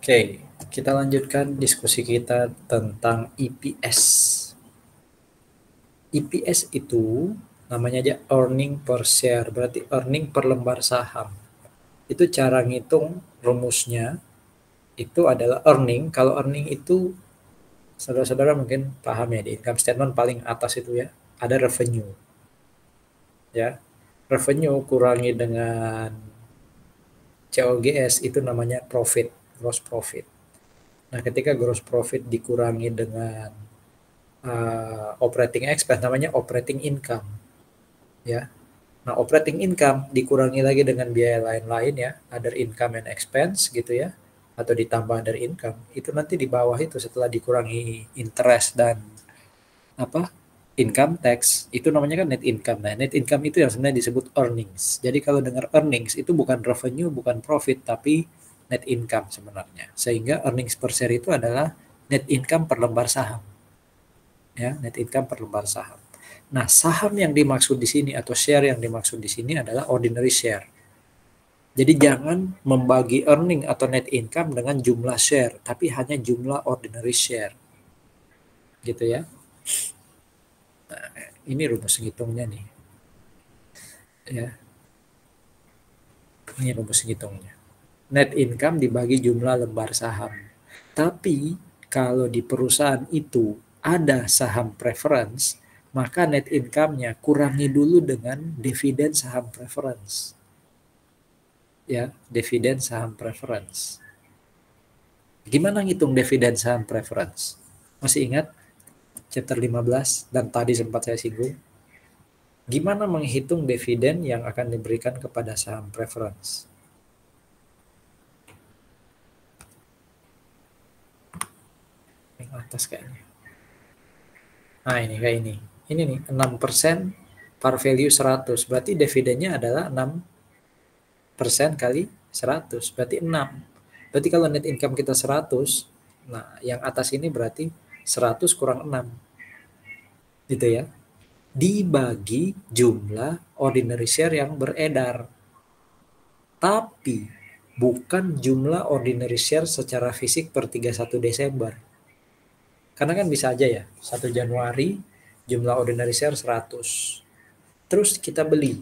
Oke, kita lanjutkan diskusi kita tentang EPS. EPS itu namanya aja earning per share, berarti earning per lembar saham. Itu cara ngitung rumusnya, itu adalah earning. Kalau earning itu saudara-saudara mungkin paham ya, di income statement paling atas itu ya, ada revenue. Ya, revenue kurangi dengan COGS itu namanya profit, gross profit. Nah, ketika gross profit dikurangi dengan operating expense namanya operating income ya. Nah, operating income dikurangi lagi dengan biaya lain-lain ya, other income and expense gitu ya, atau ditambah other income, itu nanti di bawah itu setelah dikurangi interest dan apa income tax, itu namanya kan net income. Nah, net income itu yang sebenarnya disebut earnings. Jadi kalau dengar earnings itu bukan revenue, bukan profit, tapi net income sebenarnya. Sehingga earnings per share itu adalah net income per lembar saham. Ya, net income per lembar saham. Nah, saham yang dimaksud di sini atau share yang dimaksud di sini adalah ordinary share. Jadi jangan membagi earning atau net income dengan jumlah share, tapi hanya jumlah ordinary share. Gitu ya. Nah, ini rumus ngitungnya nih. Ya, ini rumus ngitungnya. Net income dibagi jumlah lembar saham. Tapi kalau di perusahaan itu ada saham preference, maka net income-nya kurangi dulu dengan dividen saham preference. Ya, dividen saham preference. Gimana ngitung dividen saham preference? Masih ingat chapter 15 dan tadi sempat saya singgung? Gimana menghitung dividen yang akan diberikan kepada saham preference? Yang atas kayaknya. Nah, ini kayak ini. Ini nih 6% par value 100. Berarti dividennya adalah 6% kali 100. Berarti 6. Berarti kalau net income kita 100, nah yang atas ini berarti 100 kurang 6. Gitu ya. Dibagi jumlah ordinary share yang beredar. Tapi bukan jumlah ordinary share secara fisik per 31 Desember. Karena kan bisa aja ya, 1 Januari jumlah ordinary share 100. Terus kita beli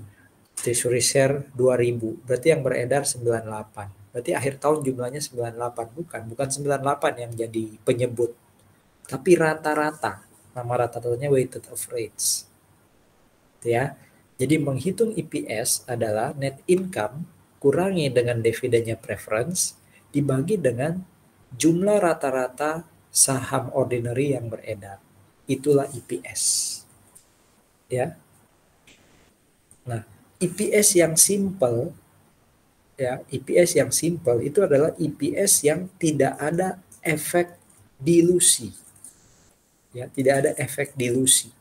treasury share 2000, berarti yang beredar 98. Berarti akhir tahun jumlahnya 98, bukan 98 yang jadi penyebut, tapi rata-rata. Nama rata-ratanya weighted average. Ya. Jadi menghitung EPS adalah net income kurangi dengan dividennya preference dibagi dengan jumlah rata-rata saham ordinary yang beredar. Itulah EPS. Ya. Nah, EPS yang simple ya, EPS yang simple itu adalah EPS yang tidak ada efek dilusi. Ya, tidak ada efek dilusi.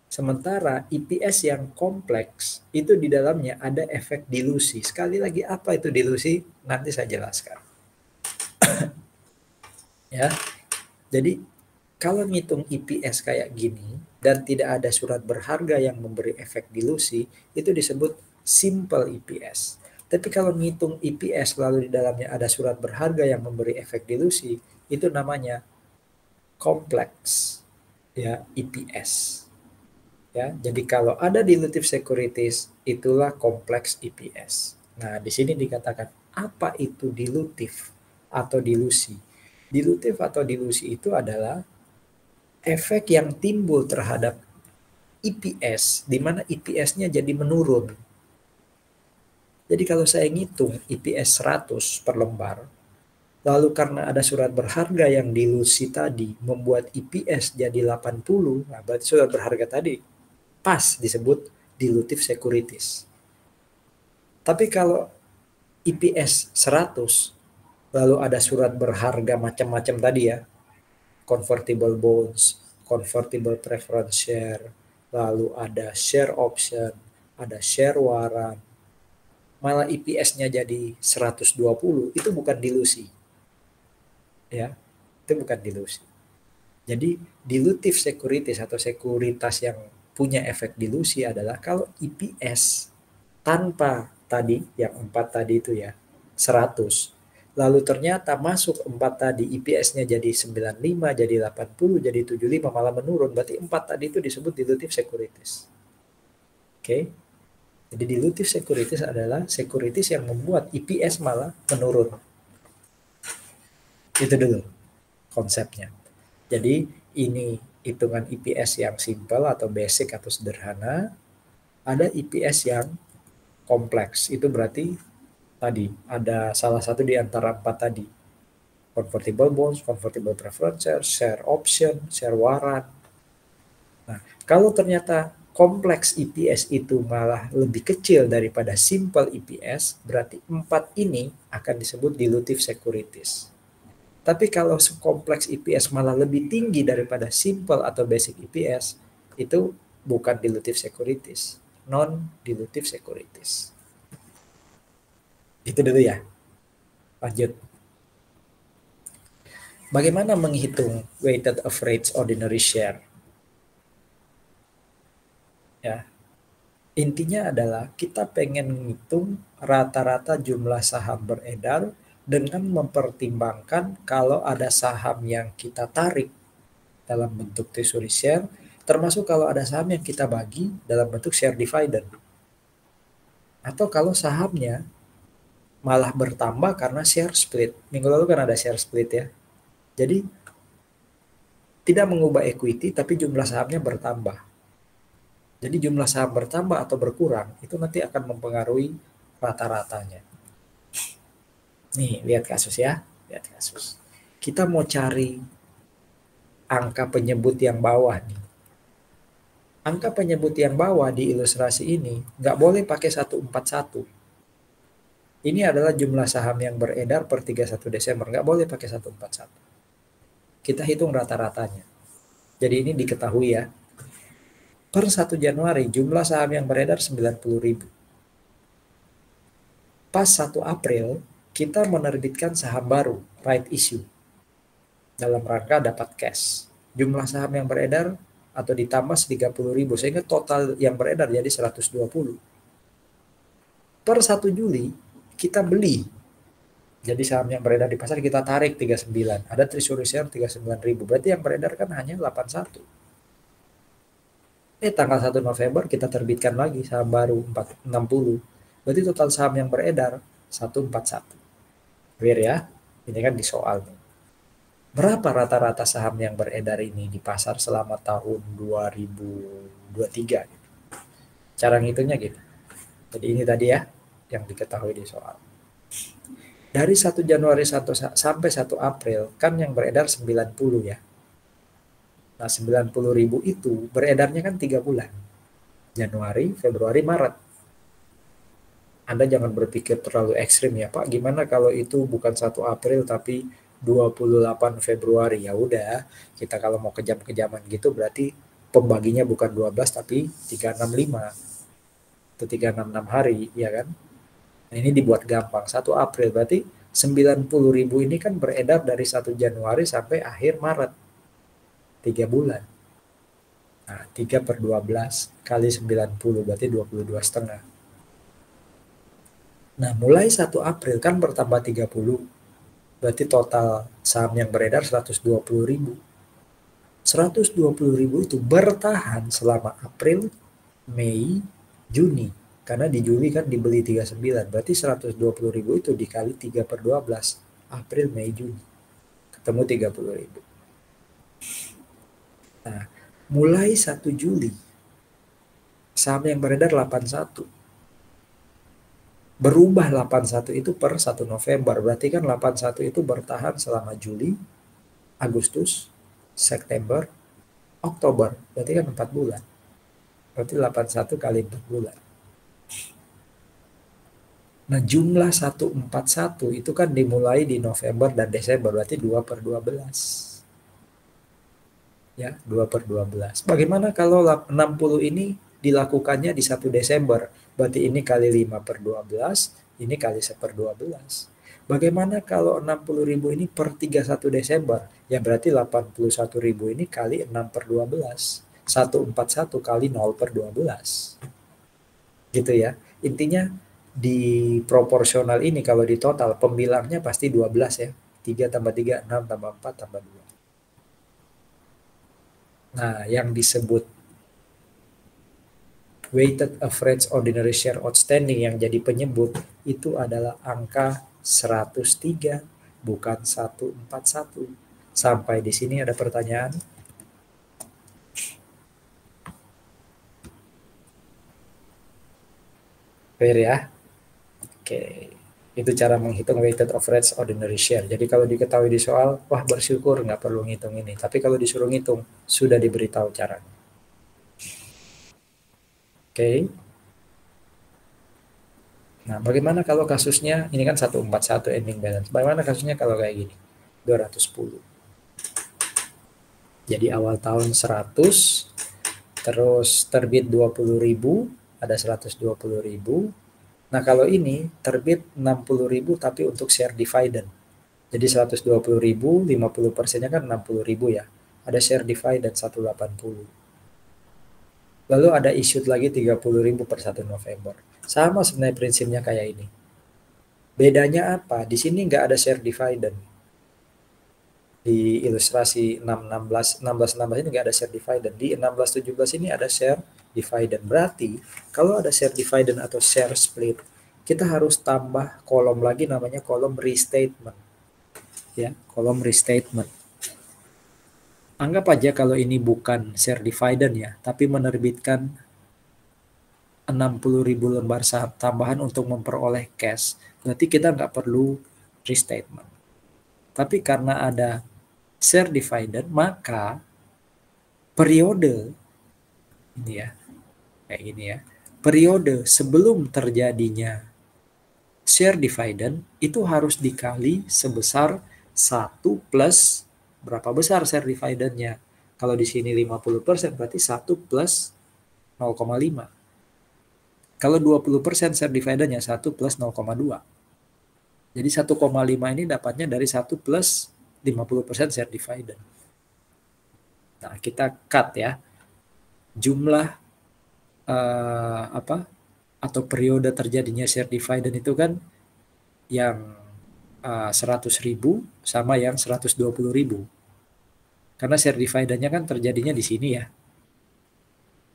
Sementara EPS yang kompleks itu di dalamnya ada efek dilusi. Sekali lagi apa itu dilusi? Nanti saya jelaskan. Ya. Jadi kalau ngitung EPS kayak gini dan tidak ada surat berharga yang memberi efek dilusi, itu disebut simple EPS. Tapi kalau ngitung EPS lalu di dalamnya ada surat berharga yang memberi efek dilusi, itu namanya kompleks ya EPS. Ya, jadi kalau ada dilutive securities, itulah kompleks EPS. Nah, di sini dikatakan apa itu dilutif atau dilusi. Dilutif atau dilusi itu adalah efek yang timbul terhadap EPS, di mana EPS-nya jadi menurun. Jadi kalau saya ngitung EPS 100 per lembar, lalu karena ada surat berharga yang dilusi tadi membuat EPS jadi 80, nah berarti surat berharga tadi pas disebut dilutive securities. Tapi kalau EPS 100 lalu ada surat berharga macam-macam tadi ya, convertible bonds, convertible preference share, lalu ada share option, ada share warrant, malah EPS-nya jadi 120, itu bukan dilusi. Ya, itu bukan dilusi. Jadi dilutive securities atau sekuritas yang punya efek dilusi adalah kalau EPS tanpa tadi yang 4 tadi itu ya 100, Lalu ternyata masuk 4 tadi, EPS-nya jadi 95, jadi 80, jadi 75, malah menurun. Berarti 4 tadi itu disebut dilutive securities. Oke. Jadi dilutive securities adalah securities yang membuat EPS malah menurun. Itu dulu konsepnya. Jadi ini hitungan EPS yang simple atau basic atau sederhana. Ada EPS yang kompleks. Itu berarti tadi ada salah satu di antara 4 tadi. Convertible bonds, convertible preference shares, share option, share warrant. Nah, kalau ternyata kompleks EPS itu malah lebih kecil daripada simple EPS, berarti 4 ini akan disebut dilutive securities. Tapi kalau kompleks EPS malah lebih tinggi daripada simple atau basic EPS, itu bukan dilutive securities, non-dilutive securities. Itu dulu ya. Lanjut. Bagaimana menghitung weighted average ordinary share? Ya, intinya adalah kita pengen menghitung rata-rata jumlah saham beredar dengan mempertimbangkan kalau ada saham yang kita tarik dalam bentuk treasury share, termasuk kalau ada saham yang kita bagi dalam bentuk share dividend. Atau kalau sahamnya malah bertambah karena share split. Minggu lalu kan ada share split ya. Jadi tidak mengubah equity tapi jumlah sahamnya bertambah. Jadi jumlah saham bertambah atau berkurang itu nanti akan mempengaruhi rata-ratanya. Nih, lihat kasus ya. Lihat kasus. Kita mau cari angka penyebut yang bawah nih. Angka penyebut yang bawah di ilustrasi ini nggak boleh pakai 141. Ini adalah jumlah saham yang beredar per 31 Desember. Nggak boleh pakai 141. Kita hitung rata-ratanya. Jadi ini diketahui ya. Per 1 Januari jumlah saham yang beredar 90.000. Pas 1 April kita menerbitkan saham baru, right issue. Dalam rangka dapat cash. Jumlah saham yang beredar atau ditambah 30.000 sehingga total yang beredar jadi 120. Per 1 Juli kita beli. Jadi saham yang beredar di pasar kita tarik 39. Ada treasury share 39.000. Berarti yang beredar kan hanya 81. Tanggal 1 November kita terbitkan lagi saham baru 60. Berarti total saham yang beredar 141. Clear ya? Ini kan di soal nih. Berapa rata-rata saham yang beredar ini di pasar selama tahun 2023? Cara ngitungnya gitu. Jadi ini tadi ya yang diketahui di soal. Dari 1 Januari sampai 1 April kan yang beredar 90 ya. Nah 90.000 itu beredarnya kan 3 bulan. Januari, Februari, Maret. Anda jangan berpikir terlalu ekstrim ya Pak. Gimana kalau itu bukan 1 April tapi 28 Februari? Ya udah, kita kalau mau kejam-kejaman gitu berarti pembaginya bukan 12 tapi 365. Itu 366 hari, ya kan? Nah, ini dibuat gampang. 1 April berarti 90.000 ini kan beredar dari 1 Januari sampai akhir Maret. 3 bulan. Nah, 3 per 12 kali 90 berarti 22,5. Nah, mulai 1 April kan bertambah 30. Berarti total saham yang beredar 120.000. 120.000 itu bertahan selama April, Mei, Juni. Karena di Juli kan dibeli 39. Berarti 120.000 itu dikali 3 per 12. April, Mei, Juni. Ketemu 30.000. Nah, mulai 1 Juli, saham yang beredar 81. Berubah 81 itu per 1 November. Berarti kan 81 itu bertahan selama Juli, Agustus, September, Oktober. Berarti kan 4 bulan. Berarti 81 kali 4 bulan. Nah jumlah 141 itu kan dimulai di November dan Desember. Berarti 2 per 12. Ya, 2 per 12. Bagaimana kalau 60 ini dilakukannya di 1 Desember? Berarti ini kali 5 per 12, ini kali 1 per 12. Bagaimana kalau 60.000 ini per 31 Desember? Ya berarti 81.000 ini kali 6 per 12. 141 kali 0 per 12. Gitu ya. Intinya di proporsional ini kalau di total pembilangnya pasti 12 ya. 3 tambah 3, 6 tambah 4 tambah 2. Nah, yang disebut weighted average ordinary share outstanding yang jadi penyebut itu adalah angka 103, bukan 141. Sampai di sini ada pertanyaan? Fair ya? Oke. Itu cara menghitung weighted average ordinary share. Jadi kalau diketahui di soal, wah bersyukur nggak perlu ngitung ini. Tapi kalau disuruh ngitung, sudah diberitahu caranya. Oke. Nah, bagaimana kalau kasusnya, ini kan 141 ending balance. Bagaimana kasusnya kalau kayak gini? 210. Jadi awal tahun 100, terus terbit 20.000, ada 120.000. Nah, kalau ini terbit 60.000 tapi untuk share dividend. Jadi 120.000, 50%-nya kan 60.000 ya. Ada share dividend 180. Lalu ada issued lagi 30.000 per 1 November. Sama sebenarnya prinsipnya kayak ini. Bedanya apa? Di sini nggak ada share dividend. Di ilustrasi 16 ini nggak ada share dividend. Di 16-17 ini ada share dividend. Berarti kalau ada share dividend atau share split, kita harus tambah kolom lagi namanya kolom restatement. Ya, kolom restatement. Anggap aja kalau ini bukan share dividend ya, tapi menerbitkan 60.000 lembar saham tambahan untuk memperoleh cash. Berarti kita nggak perlu restatement. Tapi karena ada share dividend, maka periode ini ya, kayak gini ya. Periode sebelum terjadinya share dividend itu harus dikali sebesar 1 plus berapa besar share dividendnya. Kalau di sini 50% berarti 1 plus 0,5. Kalau 20% share dividendnya 1 plus 0,2. Jadi 1,5 ini dapatnya dari 1 plus 50% share dividend. Nah, kita cut ya. Jumlah atau periode terjadinya share dividend itu kan yang 100.000 sama yang 120.000. Karena share dividendnya kan terjadinya di sini ya.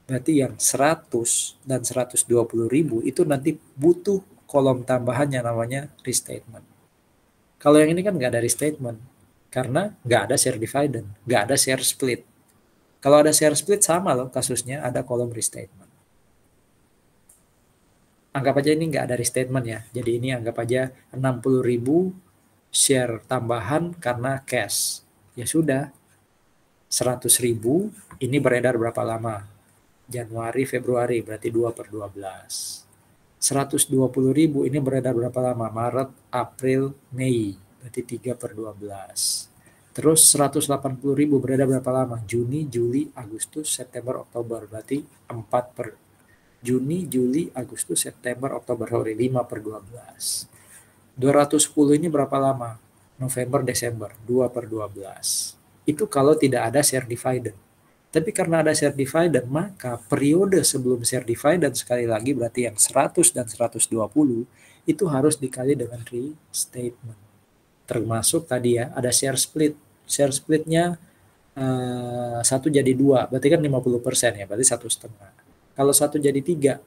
Berarti yang 100 dan 120.000 itu nanti butuh kolom tambahannya namanya restatement. Kalau yang ini kan nggak ada restatement. Karena nggak ada share dividend, nggak ada share split. Kalau ada share split sama loh kasusnya, ada kolom restatement. Anggap aja ini nggak ada restatement ya. Jadi ini anggap aja 60.000 share tambahan karena cash. Ya sudah, 100.000 ini beredar berapa lama? Januari, Februari, berarti 2 per 12. 120.000 ini beredar berapa lama? Maret, April, Mei, berarti 3 per 12. Terus 180.000 beredar berapa lama? Juni, Juli, Agustus, September, Oktober, berarti 4 per Juni, Juli, Agustus, September, Oktober, 5 per 12. 210 ini berapa lama? November, Desember, 2 per 12. Itu kalau tidak ada share dividend. Tapi karena ada share dividend, maka periode sebelum share dividend sekali lagi berarti yang 100 dan 120 itu harus dikali dengan restatement. Termasuk tadi ya, ada share split. Share splitnya 1 jadi 2, berarti kan 50% ya, berarti 1,5. Kalau 1 jadi 3,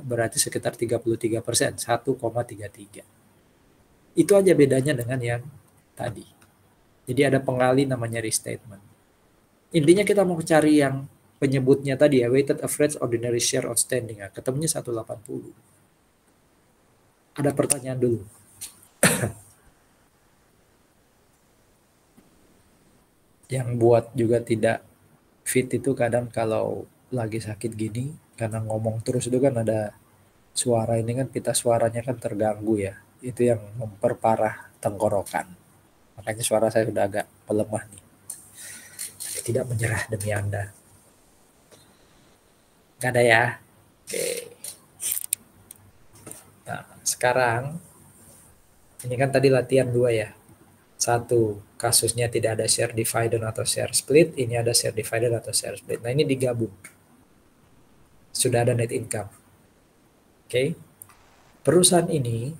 berarti sekitar 33%, 1,33. Itu aja bedanya dengan yang tadi. Jadi ada pengali namanya restatement. Intinya kita mau cari yang penyebutnya tadi ya, weighted average ordinary share outstanding. Ya, ketemunya 180. Ada pertanyaan dulu. Yang buat juga tidak fit itu kadang kalau lagi sakit gini, karena ngomong terus itu kan ada suara ini kan pita suaranya kan terganggu ya. Itu yang memperparah tenggorokan. Makanya suara saya sudah agak melemah nih. Tidak menyerah demi Anda. Gak ada ya? Oke. Nah, sekarang ini kan tadi latihan 2 ya. 1, kasusnya tidak ada share dividend atau share split. Ini ada share dividend atau share split. Nah, ini digabung. Sudah ada net income. Oke. Perusahaan ini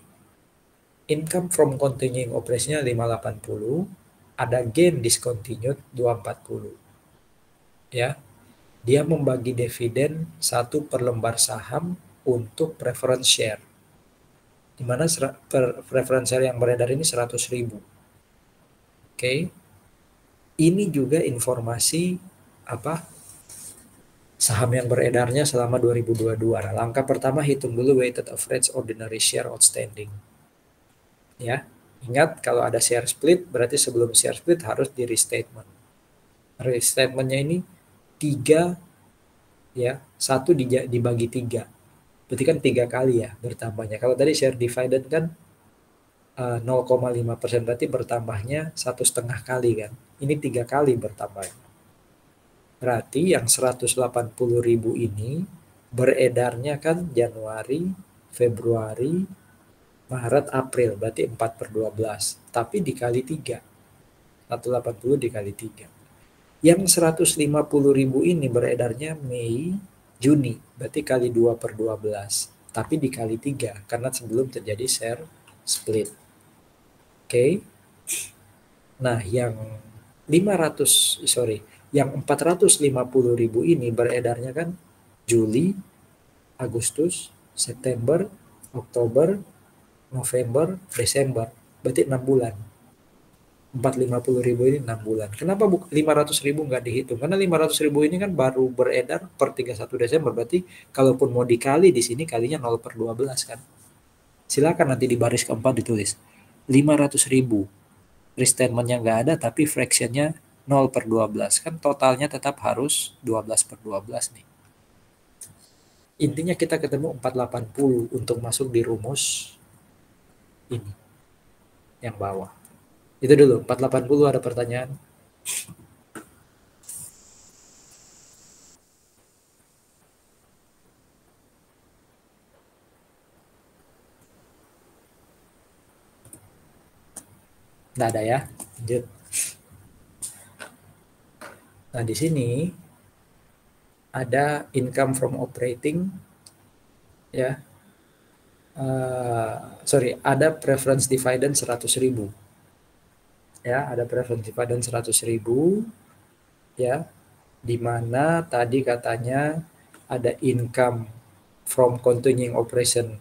income from continuing operation-nya 580, ada gain discontinued 240. Ya. Dia membagi dividen 1 per lembar saham untuk preference share. Di mana preference share yang beredar ini 100.000. Oke. Ini juga informasi saham yang beredarnya selama 2022. Nah, langkah pertama hitung dulu weighted average ordinary share outstanding. Ya. Ingat kalau ada share split berarti sebelum share split harus di restatement. Restatementnya ini 3 ya, 1 dibagi 3. Berarti kan 3 kali ya bertambahnya. Kalau tadi share dividend kan 0,5%, berarti bertambahnya 1,5 kali kan. Ini 3 kali bertambahnya. Berarti yang 180.000 ini beredarnya kan Januari, Februari, Maret, April. Berarti 4/12. Tapi dikali 3. 180 dikali 3. Yang 150.000 ini beredarnya Mei, Juni. Berarti kali 2/12. Tapi dikali 3. Karena sebelum terjadi share split. Oke. Nah, yang 450.000 ini beredarnya kan Juli, Agustus, September, Oktober, November, Desember. Berarti 6 bulan. 450.000 ini 6 bulan. Kenapa 500.000 nggak dihitung? Karena 500.000 ini kan baru beredar per 31 Desember. Berarti kalaupun mau dikali di sini kalinya 0/12 kan. Silakan nanti di baris keempat ditulis 500.000. Restatementnya nggak ada tapi fractionnya 0/12. Kan totalnya tetap harus 12/12 nih. Intinya kita ketemu 480 untuk masuk di rumus ini. Yang bawah. Itu dulu, 480 ada pertanyaan? Nggak ada ya? Lanjut. Nah, di sini ada income from operating ya. Ada preference dividend 100.000. Ya, ada preference dividend 100.000 ya. Di mana tadi katanya ada income from continuing operation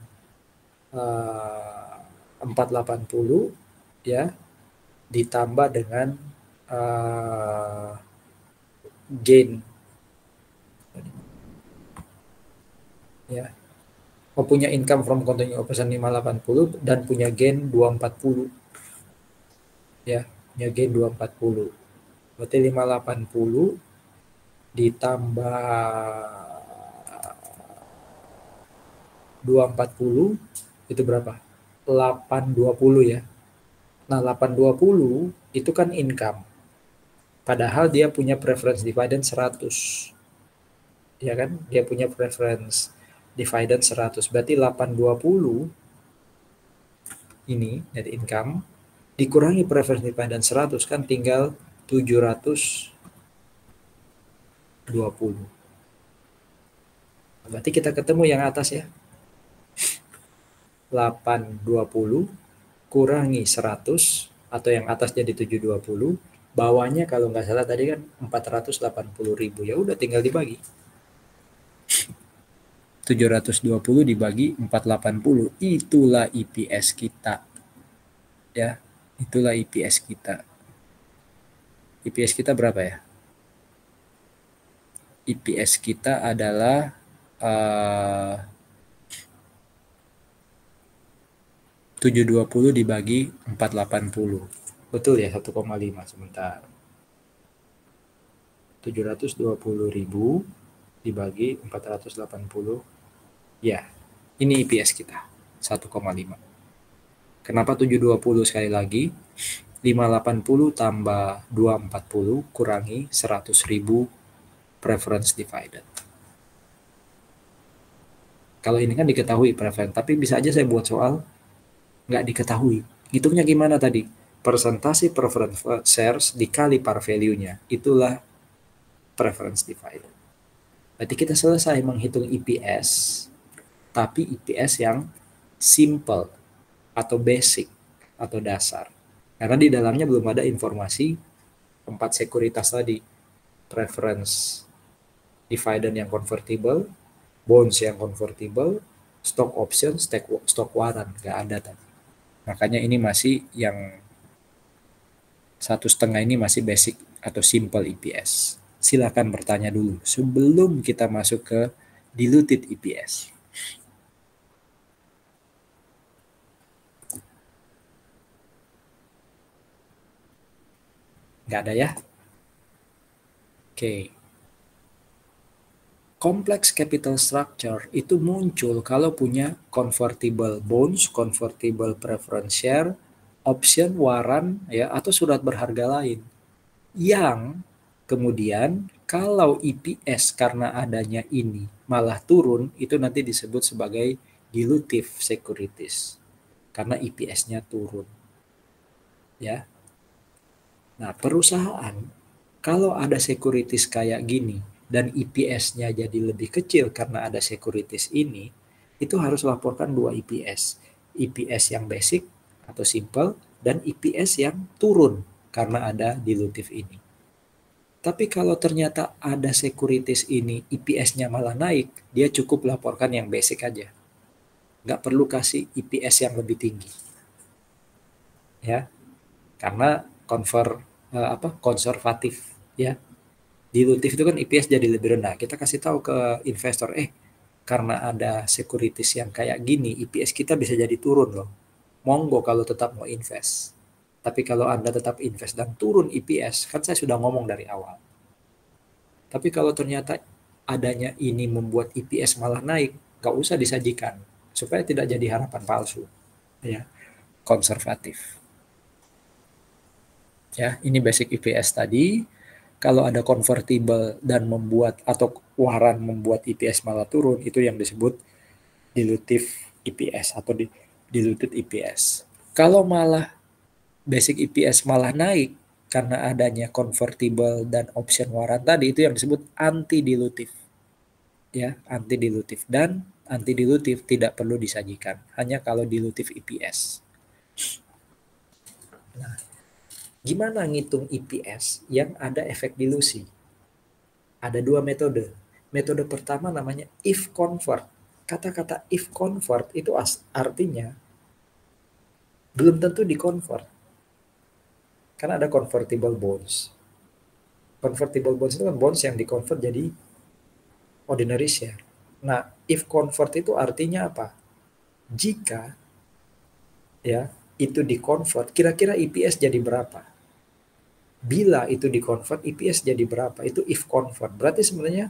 480 ya, ditambah dengan gain ya. Punya income from continuing operation 580 dan punya gain 240 ya, punya gain 240. Berarti 580 ditambah 240 itu berapa? 820 ya. Nah, 820 itu kan income. Padahal dia punya preference dividend 100. Ya kan? Dia punya preference dividend 100. Berarti 820 ini net income dikurangi preference dividend 100 kan tinggal 720. Berarti kita ketemu yang atas ya. 820 kurangi 100 atau yang atas jadi 720, bawahnya kalau nggak salah tadi kan 480.000. Ya udah tinggal dibagi. 720 dibagi 480, itulah EPS kita. Ya, itulah EPS kita. EPS kita berapa ya? EPS kita adalah 720 dibagi 480. Betul ya, 1,5 sebentar. 720.000 dibagi 480. Ya, ini EPS kita, 1,5. Kenapa 720 sekali lagi? 580 tambah 240 kurangi 100.000 preference dividend. Kalau ini kan diketahui preference, tapi bisa aja saya buat soal nggak diketahui. Hitungnya gimana tadi? Persentase preference shares dikali par value-nya. Itulah preference dividend. Berarti kita selesai menghitung EPS, tapi EPS yang simple atau basic atau dasar. Karena di dalamnya belum ada informasi 4 sekuritas tadi. Preference dividend yang convertible, bonds yang convertible, stock option, stock warrant, nggak ada tadi. Makanya ini masih yang 1,5 ini masih basic atau simple EPS. Silakan bertanya dulu sebelum kita masuk ke diluted EPS. Nggak ada ya? Oke. Complex capital structure itu muncul kalau punya convertible bonds, convertible preference share, option, warrant, ya, atau surat berharga lain. Yang kemudian kalau EPS karena adanya ini malah turun, itu nanti disebut sebagai dilutive securities. Karena EPS-nya turun. Ya. Nah, perusahaan kalau ada securities kayak gini dan EPS-nya jadi lebih kecil karena ada securities ini, itu harus laporkan 2 EPS. EPS yang basic atau simple dan EPS yang turun karena ada dilutive ini. Tapi kalau ternyata ada securities ini EPS-nya malah naik, dia cukup laporkan yang basic aja. Nggak perlu kasih EPS yang lebih tinggi. Ya, karena konservatif ya. Dilutif itu kan EPS jadi lebih rendah. Kita kasih tahu ke investor, karena ada securities yang kayak gini, EPS kita bisa jadi turun loh. Monggo kalau tetap mau invest. Tapi kalau Anda tetap invest dan turun EPS, kan saya sudah ngomong dari awal. Tapi kalau ternyata adanya ini membuat EPS malah naik, nggak usah disajikan. Supaya tidak jadi harapan palsu. Ya, konservatif. Ya, ini basic EPS tadi. Kalau ada convertible dan membuat atau waran membuat EPS malah turun, itu yang disebut dilutive EPS atau diluted EPS. Kalau malah basic EPS malah naik karena adanya convertible dan option waran tadi, itu yang disebut anti dilutive. Ya, anti dilutive, dan anti dilutive tidak perlu disajikan, hanya kalau dilutive EPS. Nah, gimana ngitung EPS yang ada efek dilusi? Ada 2 metode. Metode pertama namanya if convert. Kata-kata if convert itu artinya belum tentu di convert. Karena ada convertible bonds. Convertible bonds itu kan bonds yang di convert jadi ordinary share. Nah, if convert itu artinya apa? Jika ya itu di convert, kira-kira EPS jadi berapa? Bila itu di convert, EPS jadi berapa? Itu if convert. Berarti sebenarnya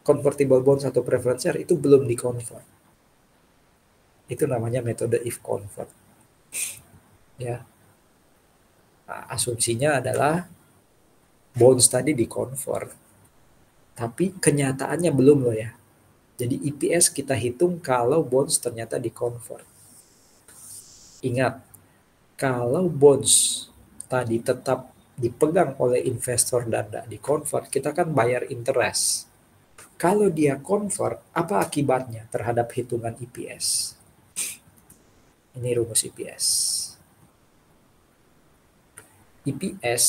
convertible bonds atau preference share itu belum di convert. Itu namanya metode if convert. Ya. Nah, asumsinya adalah bonds tadi di convert. Tapi kenyataannya belum loh ya. Jadi EPS kita hitung kalau bonds ternyata di convert. Ingat, kalau bonds tadi tetap dipegang oleh investor dan tidak di convert, kita kan bayar interest. Kalau dia convert, apa akibatnya terhadap hitungan EPS? Ini rumus EPS. EPS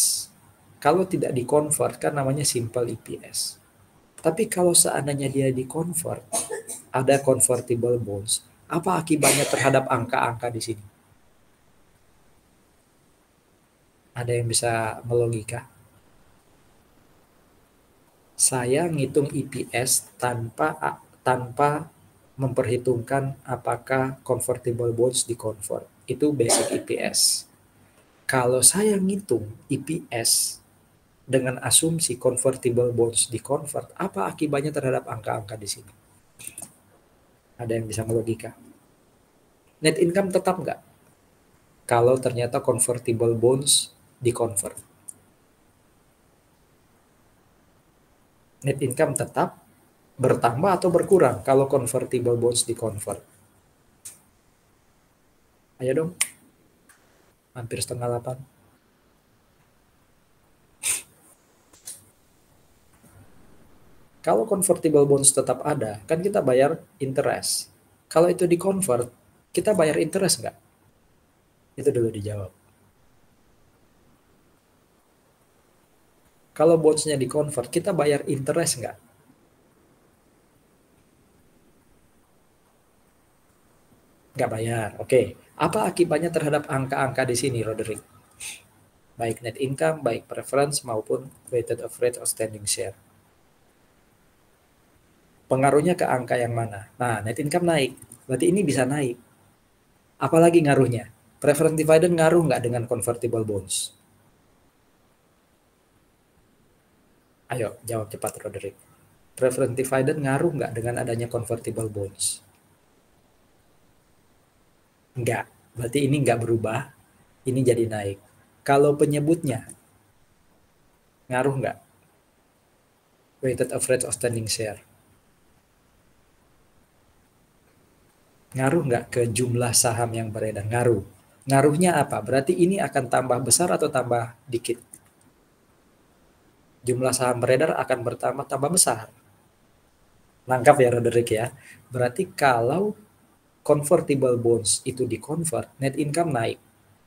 kalau tidak di-convert kan namanya simple EPS. Tapi kalau seandainya dia di-convert, ada convertible bonds, apa akibatnya terhadap angka-angka di sini? Ada yang bisa melogika? Saya ngitung EPS tanpa memperhitungkan apakah convertible bonds di-convert. Itu basic EPS. Kalau saya ngitung EPS dengan asumsi convertible bonds di-convert, apa akibatnya terhadap angka-angka di sini? Ada yang bisa melogika? Net income tetap nggak? Kalau ternyata convertible bonds di-convert. Net income tetap bertambah atau berkurang kalau convertible bonds di-convert? Ayo dong. Hampir setengah 8. Kalau convertible bonds tetap ada, kan kita bayar interest. Kalau itu di-convert, kita bayar interest nggak? Itu dulu dijawab. Kalau bonds-nya di-convert, kita bayar interest nggak? Nggak bayar. Oke. Apa akibatnya terhadap angka-angka di sini, Roderick? Baik net income, baik preference, maupun weighted average outstanding share. Pengaruhnya ke angka yang mana? Nah, net income naik. Berarti ini bisa naik. Apalagi ngaruhnya? Preference dividend ngaruh nggak dengan convertible bonds? Ayo, jawab cepat, Roderick. Preference dividend ngaruh nggak dengan adanya convertible bonds? Enggak. Berarti ini nggak berubah. Ini jadi naik. Kalau penyebutnya, ngaruh nggak? Weighted average outstanding share. Ngaruh nggak ke jumlah saham yang beredar? Ngaruh. Ngaruhnya apa? Berarti ini akan tambah besar atau tambah dikit? Jumlah saham beredar akan bertambah tambah besar. Nangkap ya Roderick ya. Berarti kalau convertible bonds itu di-convert, net income naik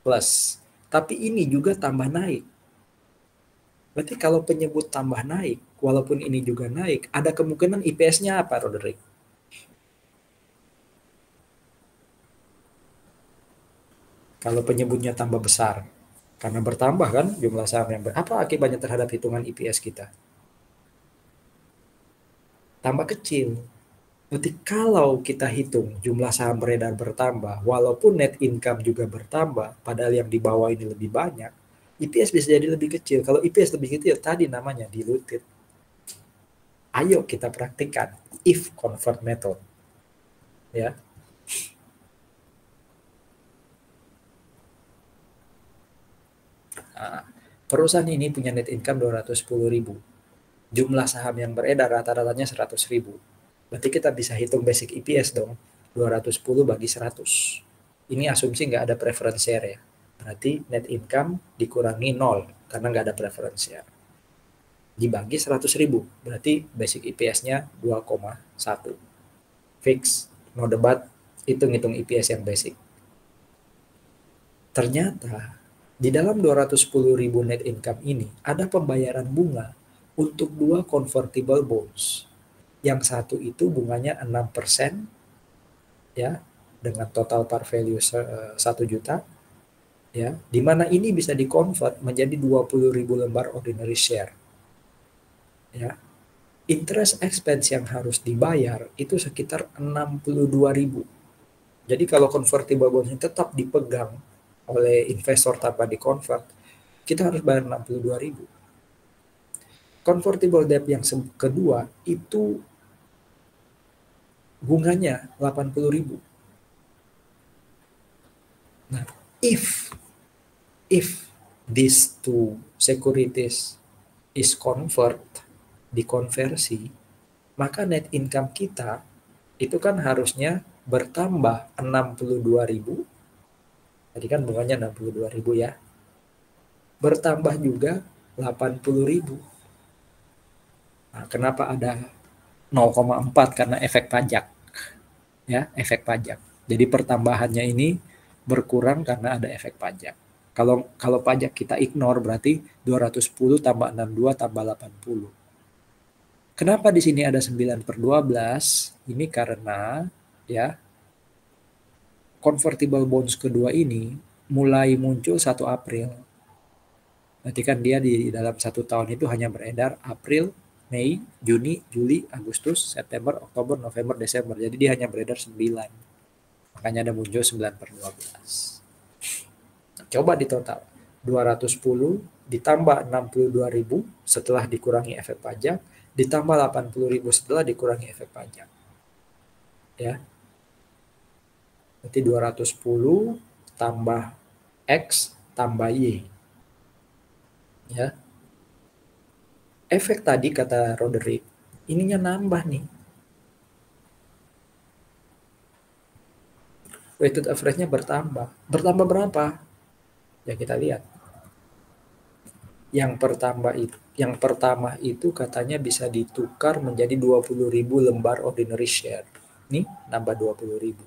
plus. Tapi ini juga tambah naik. Berarti kalau penyebut tambah naik, walaupun ini juga naik, ada kemungkinan IPS-nya apa, Roderick? Kalau penyebutnya tambah besar. Karena bertambah kan jumlah saham yang apa akibatnya terhadap hitungan IPS kita? Tambah kecil. Berarti kalau kita hitung jumlah saham beredar bertambah, walaupun net income juga bertambah, padahal yang di bawah ini lebih banyak, IPS bisa jadi lebih kecil. Kalau IPS lebih kecil, tadi namanya diluted. Ayo kita praktikkan if convert method. Ya. Nah, perusahaan ini punya net income 210.000. Jumlah saham yang beredar rata-ratanya 100.000. Berarti kita bisa hitung basic EPS dong. 210 bagi 100. Ini asumsi nggak ada preference share ya. Berarti net income dikurangi 0 karena nggak ada preference share. Dibagi 100.000. Berarti basic EPS-nya 2,1. Fix, no debat, hitung-hitung EPS yang basic. Ternyata di dalam 210.000 net income ini ada pembayaran bunga untuk 2 convertible bonds. Yang satu itu bunganya 6% ya, dengan total par value 1 juta ya, di mana ini bisa di-convert menjadi 20.000 lembar ordinary share. Ya. Interest expense yang harus dibayar itu sekitar 62.000. Jadi kalau convertible bonds tetap dipegang oleh investor tanpa di-convert, kita harus bayar 62.000. Convertible debt yang kedua itu bunganya 80.000. Nah, if these two securities is dikonversi, maka net income kita itu kan harusnya bertambah 62.000. Tadi kan bunganya 62.000 ya. Bertambah juga 80.000. Nah, kenapa ada 0,4? Karena efek pajak. Ya, efek pajak. Jadi pertambahannya ini berkurang karena ada efek pajak. Kalau pajak kita ignore berarti 210 tambah 62 tambah 80. Kenapa di sini ada 9/12? Ini karena ya convertible bonds kedua ini mulai muncul 1 April. Berarti kan dia di dalam 1 tahun itu hanya beredar April, Mei, Juni, Juli, Agustus, September, Oktober, November, Desember. Jadi dia hanya beredar 9. Makanya ada muncul 9/12. Coba di total. 210 ditambah 62.000 setelah dikurangi efek pajak, ditambah 80.000 setelah dikurangi efek pajak. Ya. Berarti 210 tambah X tambah Y. Ya. Efek tadi kata Roderick, ininya nambah nih. Weighted average-nya bertambah. Bertambah berapa? Ya kita lihat. Yang pertama itu katanya bisa ditukar menjadi 20.000 lembar ordinary share. Nih nambah 20.000.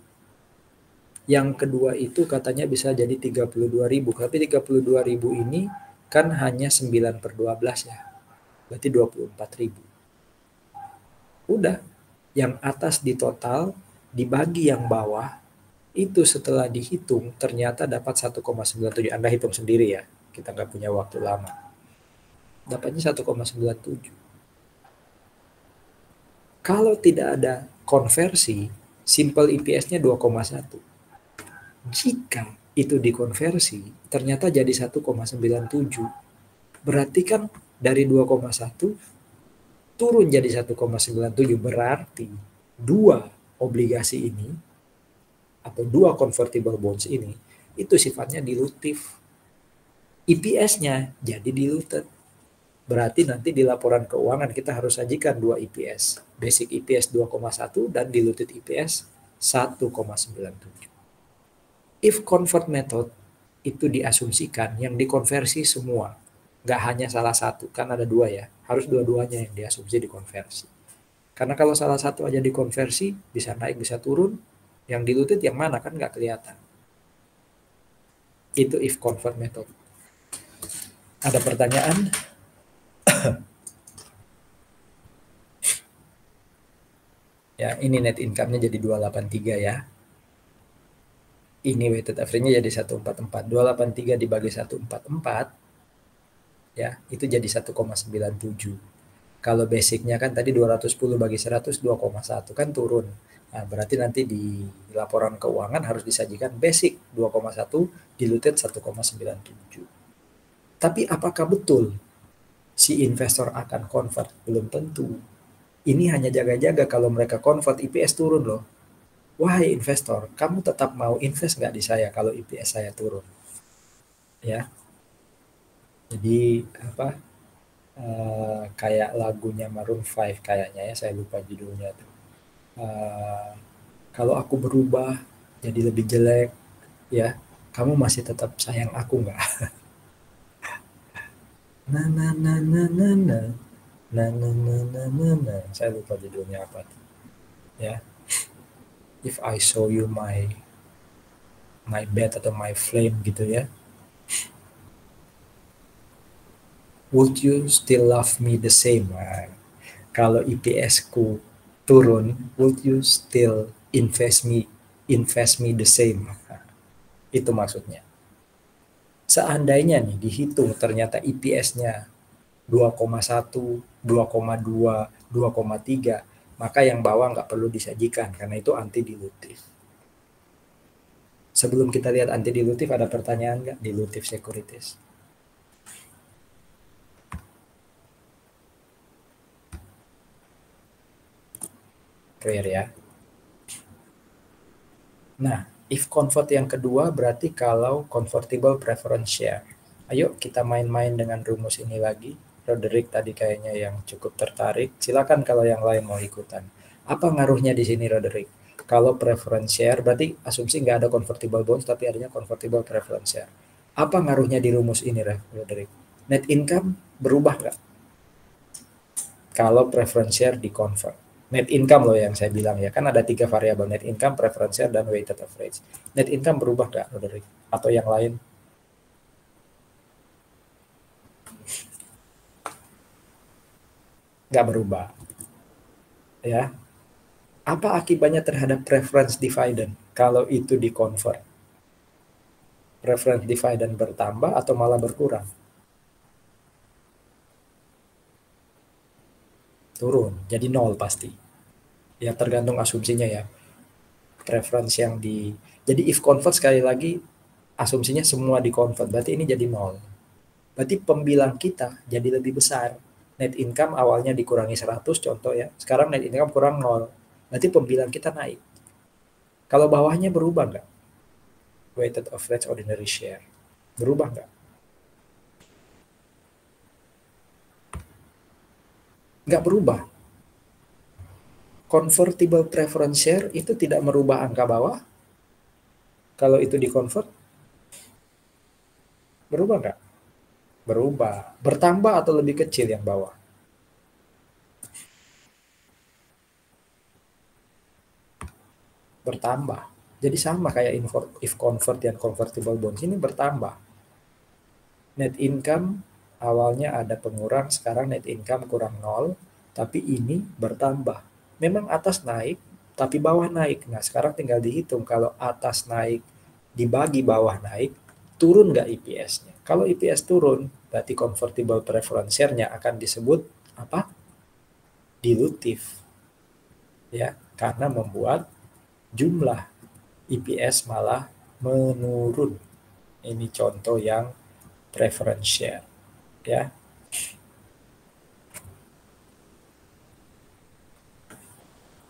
Yang kedua itu katanya bisa jadi 32.000, tapi 32.000 ini kan hanya 9/12 ya. Berarti 24.000. Udah, yang atas di total, dibagi yang bawah, itu setelah dihitung ternyata dapat 1,97. Anda hitung sendiri ya, kita nggak punya waktu lama. Dapatnya 1,97. Kalau tidak ada konversi, simple EPS-nya 2,1. Jika itu dikonversi, ternyata jadi 1,97. Berarti kan dari 2,1 turun jadi 1,97. Berarti dua obligasi ini atau dua convertible bonds ini itu sifatnya dilutif. EPS-nya jadi diluted. Berarti nanti di laporan keuangan kita harus sajikan dua EPS. Basic EPS 2,1 dan diluted EPS 1,97. If convert method itu diasumsikan yang dikonversi semua. Nggak hanya salah satu, kan ada dua ya. Harus dua-duanya yang diasumsi dikonversi. Karena kalau salah satu aja dikonversi, bisa naik, bisa turun. Yang diluted yang mana kan nggak kelihatan. Itu if convert method. Ada pertanyaan? Ya, ini net income-nya jadi 283 ya. Ini weighted average-nya jadi 144. 283 dibagi 144, ya, itu jadi 1,97. Kalau basicnya kan tadi 210 bagi 100, 2,1 kan turun. Nah, berarti nanti di laporan keuangan harus disajikan basic 2,1, diluted 1,97. Tapi apakah betul si investor akan convert? Belum tentu. Ini hanya jaga-jaga kalau mereka convert EPS turun loh. Wahai investor, kamu tetap mau invest nggak di saya kalau EPS saya turun? Ya, jadi apa? Kayak lagunya Maroon 5 kayaknya ya, saya lupa judulnya tuh. Kalau aku berubah jadi lebih jelek, ya, kamu masih tetap sayang aku nggak? Na na na na na na na na na na na na. Saya lupa judulnya apa tuh. Ya, if I show you my bed atau my flame gitu ya. Would you still love me the same? Nah, kalau EPS-ku turun, would you still invest me the same? Nah, itu maksudnya. Seandainya nih dihitung ternyata EPS-nya 2,1, 2,2, 2,3, maka yang bawah nggak perlu disajikan karena itu anti dilutif. Sebelum kita lihat anti dilutif, ada pertanyaan nggak? Dilutif securities. Clear ya? Nah, if convert yang kedua berarti kalau convertible preference share. Ayo kita main-main dengan rumus ini lagi. Roderick tadi kayaknya yang cukup tertarik. Silakan kalau yang lain mau ikutan. Apa ngaruhnya di sini, Roderick? Kalau preference share berarti asumsi nggak ada convertible bonds tapi adanya convertible preference share. Apa ngaruhnya di rumus ini, Roderick? Net income berubah nggak kalau preference share di convert? Net income loh yang saya bilang ya, kan ada 3 variabel, net income, preference share, dan weighted average. Net income berubah nggak, Roderick? Atau yang lain? Nggak berubah. Ya. Apa akibatnya terhadap preference dividend kalau itu di-convert? Preference dividend bertambah atau malah berkurang? Turun, jadi nol pasti. Ya tergantung asumsinya ya. Preference yang di... Jadi if convert sekali lagi, asumsinya semua di-convert, berarti ini jadi nol. Berarti pembilang kita jadi lebih besar. Net income awalnya dikurangi 100 contoh ya. Sekarang net income kurang 0. Berarti pembilang kita naik. Kalau bawahnya berubah nggak? Weighted average ordinary share. Berubah nggak? Nggak berubah. Convertible preference share itu tidak merubah angka bawah. Kalau itu di-convert, berubah nggak? Berubah. Bertambah atau lebih kecil yang bawah? bertambah. Jadi sama kayak if convert dan convertible bonds ini bertambah. Net income awalnya ada pengurang, sekarang net income kurang 0, tapi ini bertambah. Memang atas naik, tapi bawah naik. Nah sekarang tinggal dihitung kalau atas naik dibagi bawah naik, turun nggak EPS-nya? Kalau EPS turun, berarti convertible preference share-nya akan disebut apa? Dilutif. Ya, karena membuat jumlah EPS malah menurun. Ini contoh yang preference share, ya.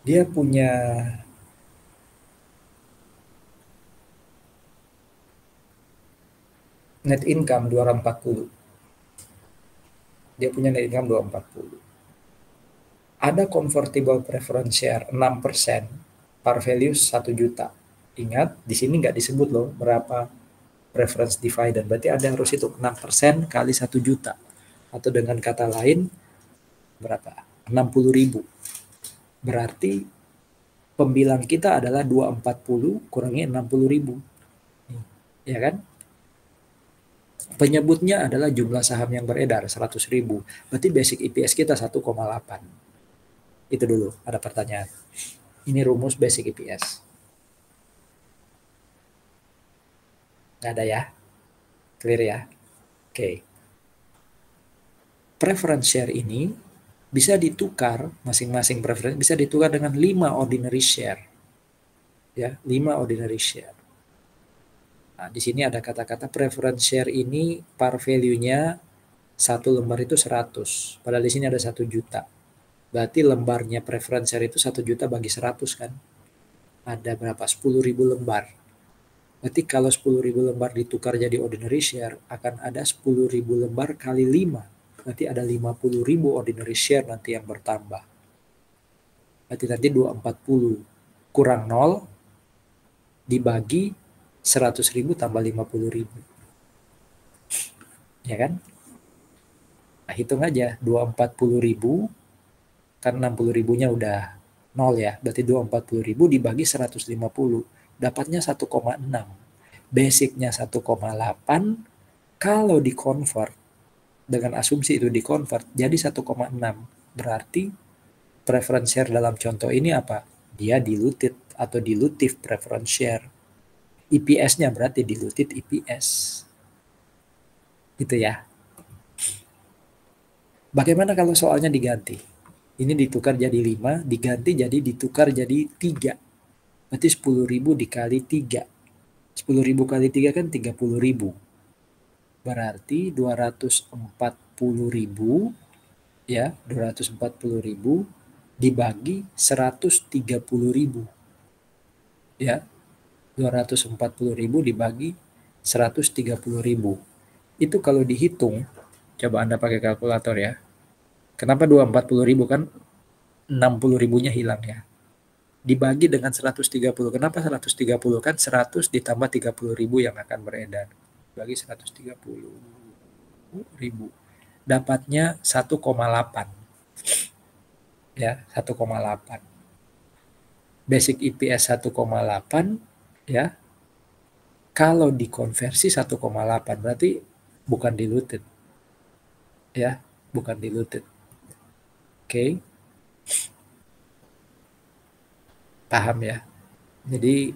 Dia punya net income 240. Dia punya net income 240. Ada convertible preference share 6%, par value 1 juta. Ingat, di sini nggak disebut loh berapa preference dividend. Berarti ada harus itu 6% kali 1 juta. Atau dengan kata lain, berapa? 60.000. Berarti pembilang kita adalah 240 kurangi 60.000. Ya kan? Penyebutnya adalah jumlah saham yang beredar 100.000. Berarti basic EPS kita 1,8. Itu dulu, ada pertanyaan. Ini rumus basic EPS. Nggak ada ya? Clear ya? Oke. Preference share ini bisa ditukar, masing-masing preference bisa ditukar dengan 5 ordinary share. Ya, 5 ordinary share. Nah, di sini ada kata-kata preference share ini par value-nya satu lembar itu 100. Padahal di sini ada 1 juta. Berarti lembarnya preference share itu 1 juta bagi 100 kan? Ada berapa? 10.000 lembar. Berarti kalau 10.000 lembar ditukar jadi ordinary share, akan ada 10.000 lembar kali 5. Berarti ada 50.000 ordinary share nanti yang bertambah. Berarti nanti 240 kurang 0 dibagi 100.000 tambah 50.000. Ya kan? Nah, hitung aja 240.000 kan 60.000-nya udah 0 ya. Berarti 240.000 dibagi 150. Dapatnya 1,6. Basicnya 1,8. Kalau di-convert dengan asumsi itu di-convert jadi 1,6. Berarti preference share dalam contoh ini apa? Dia diluted atau dilutive preference share. EPS-nya berarti diluted EPS. Gitu ya. Bagaimana kalau soalnya diganti? Ini ditukar jadi 5, diganti jadi ditukar jadi 3. Berarti 10.000 dikali 3. 10.000 kali 3 kan 30.000. Berarti 240.000 ya, 240.000 dibagi 130.000. Ya. 240.000 dibagi 130.000. Itu kalau dihitung, coba Anda pakai kalkulator ya. Kenapa 240.000 kan 60.000-nya hilang ya. Dibagi dengan 130. Kenapa 130? Kan 100 ditambah 30.000 yang akan beredar. Bagi 130.000. Dapatnya 1,8. Ya, 1,8. Basic EPS 1,8 ya. Kalau dikonversi 1,8 berarti bukan diluted. Ya, bukan diluted. Oke. Paham ya? Jadi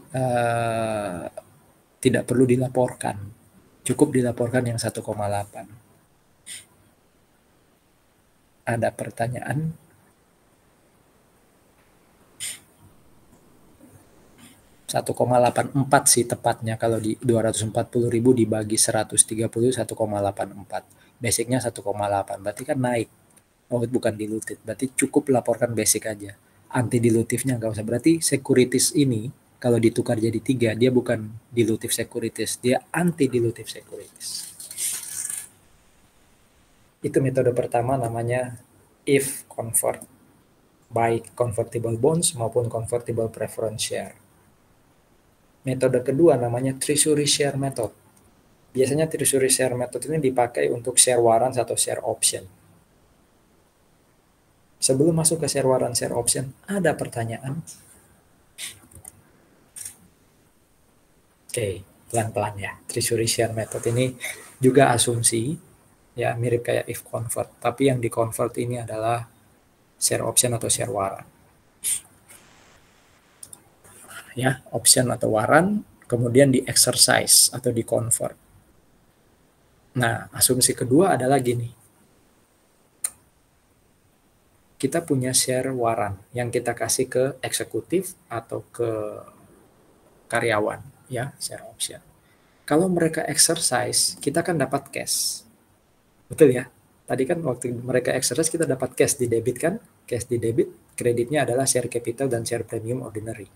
tidak perlu dilaporkan. Cukup dilaporkan yang 1,8. Ada pertanyaan? .84 sih tepatnya kalau di 240.000 dibagi 130 1,84. Basicnya 1,8. Berarti kan naik. Oh, bukan diluted. Berarti cukup laporkan basic aja. Anti dilutifnya nggak usah. Berarti securities ini kalau ditukar jadi 3, dia bukan dilutive securities, dia anti dilutive securities. Itu metode pertama namanya if convert, baik convertible bonds maupun convertible preference share. Metode kedua namanya treasury share method. Biasanya treasury share method ini dipakai untuk share warrants atau share option. Sebelum masuk ke share warrant, share option, ada pertanyaan? Oke, pelan-pelan ya. Treasury share method ini juga asumsi, ya mirip kayak if convert. Tapi yang di convert ini adalah share option atau share warrant. Ya, option atau warrant, kemudian di exercise atau di convert. Nah, asumsi kedua adalah gini. Kita punya share warrant yang kita kasih ke eksekutif atau ke karyawan, ya, share option. Kalau mereka exercise, kita kan dapat cash. Betul ya? Tadi kan waktu mereka exercise kita dapat cash di debit kan? Cash di debit, kreditnya adalah share capital dan share premium ordinary.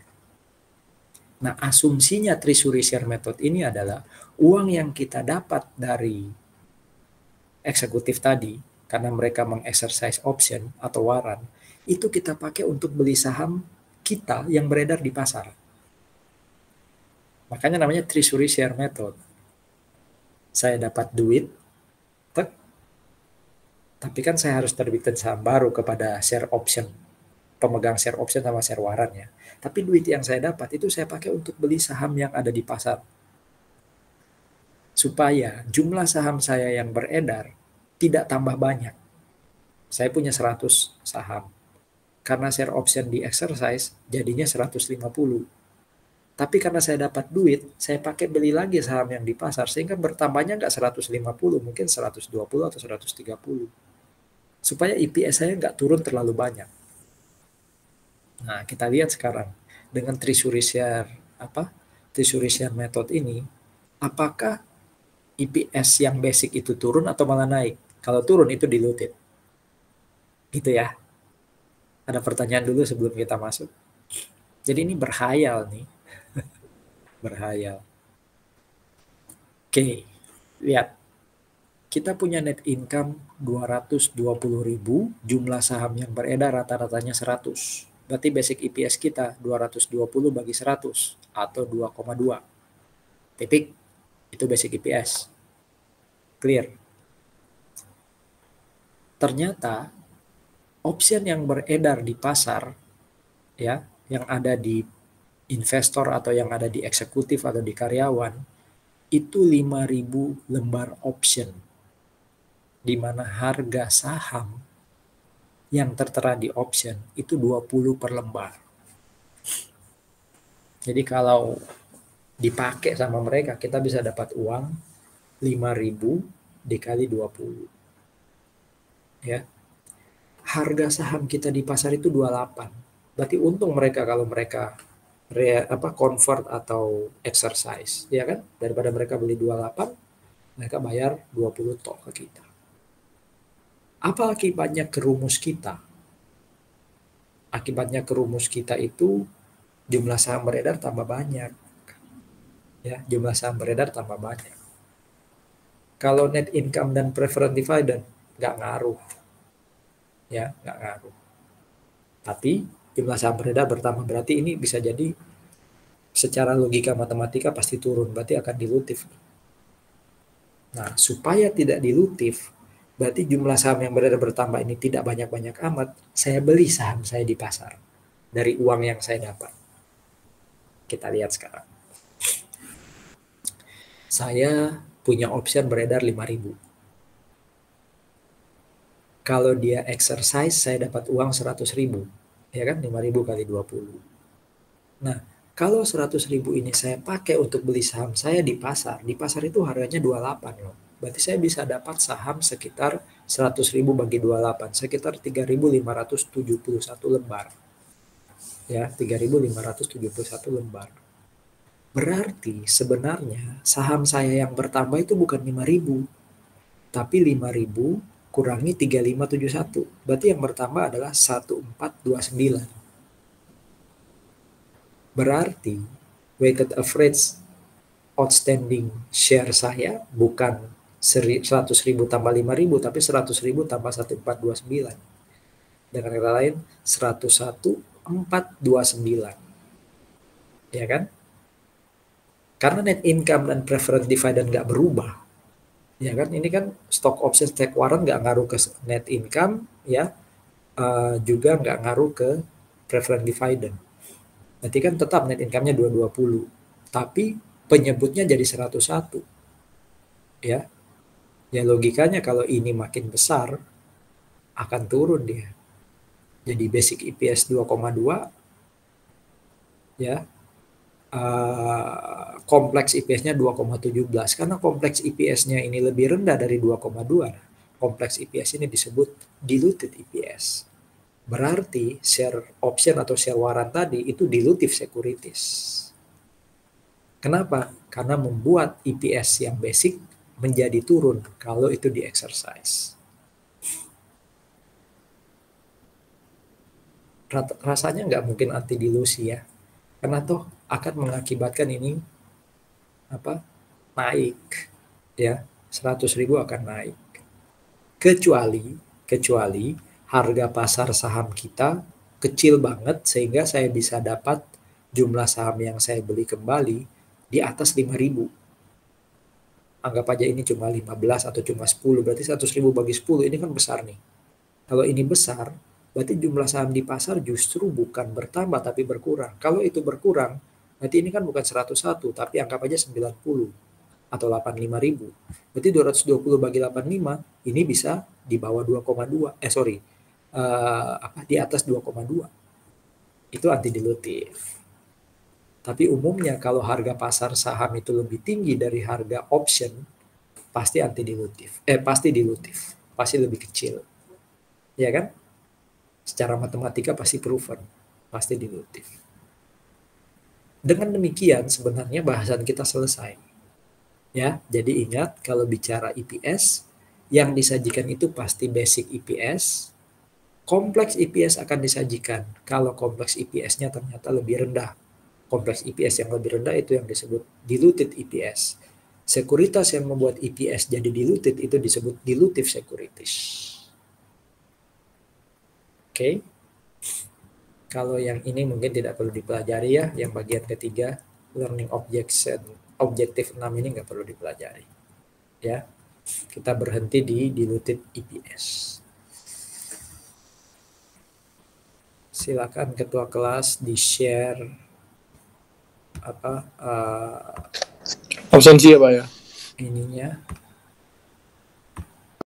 Nah, asumsinya treasury share method ini adalah uang yang kita dapat dari eksekutif tadi, karena mereka mengexercise option atau warrant, itu kita pakai untuk beli saham kita yang beredar di pasar. Makanya namanya treasury share method. Saya dapat duit, tapi kan saya harus terbitkan saham baru kepada share option, pemegang share option sama share warrant ya. Tapi duit yang saya dapat itu saya pakai untuk beli saham yang ada di pasar. Supaya jumlah saham saya yang beredar tidak tambah banyak. Saya punya 100 saham. Karena share option di exercise jadinya 150. Tapi karena saya dapat duit, saya pakai beli lagi saham yang di pasar sehingga bertambahnya nggak 150, mungkin 120 atau 130. Supaya EPS saya nggak turun terlalu banyak. Nah, kita lihat sekarang dengan treasury share treasury share method ini, apakah EPS yang basic itu turun atau malah naik? Kalau turun itu diluted. Gitu ya. Ada pertanyaan dulu sebelum kita masuk. Jadi ini berhayal nih. Berhayal. Oke, lihat. Kita punya net income 220.000, jumlah saham yang beredar rata-ratanya 100. Berarti basic EPS kita 220 bagi 100 atau 2,2. Titik. Itu basic EPS. Clear. Ternyata option yang beredar di pasar, ya, yang ada di investor atau yang ada di eksekutif atau di karyawan, itu 5.000 lembar option, di mana harga saham yang tertera di option itu 20 per lembar. Jadi kalau dipakai sama mereka, kita bisa dapat uang 5.000 dikali 20. Ya. Harga saham kita di pasar itu 28. Berarti untung mereka kalau mereka convert atau exercise, ya kan? Daripada mereka beli 28, mereka bayar 20 tok ke kita. Apa akibatnya ke rumus kita? Akibatnya ke rumus kita itu jumlah saham beredar tambah banyak. Ya, jumlah saham beredar tambah banyak. Kalau net income dan preferred dividend nggak ngaruh. Ya, nggak ngaruh. Tapi jumlah saham beredar bertambah, berarti ini bisa jadi secara logika matematika pasti turun, berarti akan dilutif. Nah, supaya tidak dilutif, berarti jumlah saham yang beredar bertambah ini tidak banyak-banyak amat, saya beli saham saya di pasar dari uang yang saya dapat. Kita lihat sekarang. Saya punya option beredar 5.000. Kalau dia exercise, saya dapat uang 100.000. Ya kan, 5.000 kali 20. Nah, kalau 100.000 ini saya pakai untuk beli saham saya di pasar itu harganya 28 loh. Berarti saya bisa dapat saham sekitar 100.000 bagi 28, sekitar 3.571 lembar. Ya, 3.571 lembar. Berarti sebenarnya saham saya yang bertambah itu bukan 5.000, tapi 5.000 kurangi 3.571. Berarti yang bertambah adalah 1.429. Berarti weighted average outstanding share saya bukan 100.000 tambah 5.000, tapi 100.000 tambah 1.429. Dengan kata lain 101.429. Ya kan? Karena net income dan preferred dividend nggak berubah. Ya kan? Ini kan stock option, stock warrant nggak ngaruh ke net income, ya, juga nggak ngaruh ke preferred dividend. Berarti kan tetap net income-nya 220. Tapi penyebutnya jadi 101. Ya. Ya logikanya kalau ini makin besar akan turun dia. Jadi basic EPS 2,2 ya. Kompleks IPS-nya 2,17 karena kompleks IPS-nya ini lebih rendah dari 2,2. Kompleks IPS ini disebut diluted EPS. Berarti share option atau share warrant tadi itu dilutive securities. Kenapa? Karena membuat EPS yang basic menjadi turun kalau itu di exercise. Rasanya nggak mungkin anti dilusi ya, karena toh akan mengakibatkan ini naik ya, 100.000 akan naik. Kecuali harga pasar saham kita kecil banget sehingga saya bisa dapat jumlah saham yang saya beli kembali di atas 5.000. Anggap aja ini cuma 15 atau cuma 10, berarti 100.000 bagi 10 ini kan besar nih. Kalau ini besar, berarti jumlah saham di pasar justru bukan bertambah tapi berkurang. Kalau itu berkurang, berarti ini kan bukan 101, tapi anggap aja 90 atau 85.000. Berarti 220 bagi 85, ini bisa di bawah 2,2. Di atas 2,2. Itu anti dilutif. Tapi umumnya kalau harga pasar saham itu lebih tinggi dari harga option, pasti anti dilutif. Pasti dilutif. Pasti lebih kecil. Ya kan? Secara matematika pasti proven. Pasti dilutif. Dengan demikian sebenarnya bahasan kita selesai. Ya, jadi ingat kalau bicara EPS, yang disajikan itu pasti basic EPS. Kompleks EPS akan disajikan kalau kompleks EPS-nya ternyata lebih rendah. Kompleks EPS yang lebih rendah itu yang disebut diluted EPS. Sekuritas yang membuat EPS jadi diluted itu disebut dilutive securities. Oke. Kalau yang ini mungkin tidak perlu dipelajari ya, yang bagian ketiga, learning objective 6 ini nggak perlu dipelajari. Ya. Kita berhenti di diluted EPS. Silakan ketua kelas di-share absensi ya Pak ya? Ininya